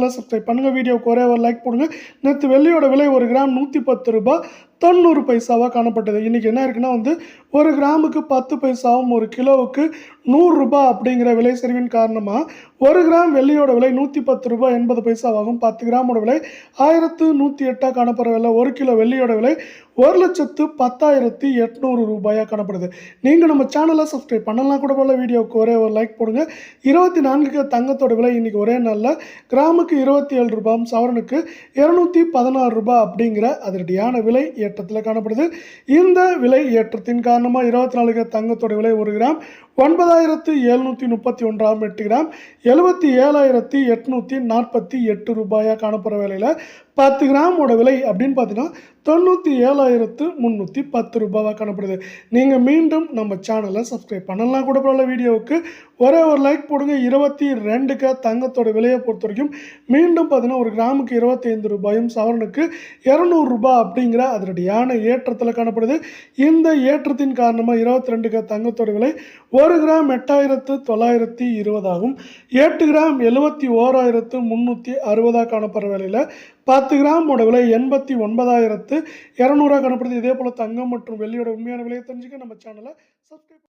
Subscribe பண்ணுங்க. வீடியோவுக்கு ஒரே ஒரு லைக் போடுங்க. நேற்று வெள்ளியோட விலை 1 கிராம் 110 ரூபாய் 90 பைசாவாக காணப்பட்டது. இன்றைக்கி என்ன இருக்குன்னா ஒரு கிராமுக்கு 10 பைசாவும் ஒரு கிலோவுக்கு 100 ரூபாய் அப்படிங்கிற விலை சரிவின் காரணமாக 1 கிராம் வெள்ளியோட விலை 110 ரூபாய் 80 பைசாவாகும். 10 கிராமோட விலை 1108 காணப்படுறதில்ல. 1 கிலோ வெள்ளியோட விலை 1,10,800 ரூபாயாக காணப்படுது. நீங்கள் நம்ம சேனலை சப்ஸ்கிரைப் பண்ணலாம் கூட போல. வீடியோவுக்கு ஒரே ஒரு லைக் போடுங்க. 24 தங்கத்தோட விலை இன்றைக்கி ஒரே நாளில் கிராமுக்கு 27 ரூபாயும் சவரனுக்கு 216 ரூபாய் அப்படிங்கிற அதிரடியான விலை ஏற்றத்தில் காணப்படுது. இந்த விலை ஏற்றத்தின் காரணமாக 24 தங்கத்தோட விலை 1 கிராம் 9,731 8 கிராம் 77,848 ரூபாயாக காணப்படுற வேலையில் 10 கிராமோட விலை அப்படின்னு பார்த்தீங்கன்னா 97,310 ரூபாவாக காணப்படுது. நீங்கள் மீண்டும் நம்ம சேனலை சப்ஸ்கிரைப் பண்ணலாம் கூட போல. வீடியோவுக்கு ஒரே ஒரு லைக் போடுங்க. 22 தங்கத்தோட விலையை பொறுத்த வரைக்கும் மீண்டும் பார்த்தீங்கன்னா 1 கிராமுக்கு 25 ரூபாயும் சவரனுக்கு 200 ரூபாய் அப்படிங்கிற அதிரடியான ஏற்றத்தில் காணப்படுது. இந்த ஏற்றத்தின் காரணமாக 22 தங்கத்தோட விலை 1 கிராம் 8,920 ஆகும். 8 கிராம் 71,360 காணப்படுற வேலையில் 10 கிராமோட விலை 89,200 காணப்படுது. இதே போல் தங்கம் மற்றும் வெள்ளியோட உண்மையான விலையை தெரிஞ்சுக்க நம்ம சேனலை சப்ஸ்கிரைப்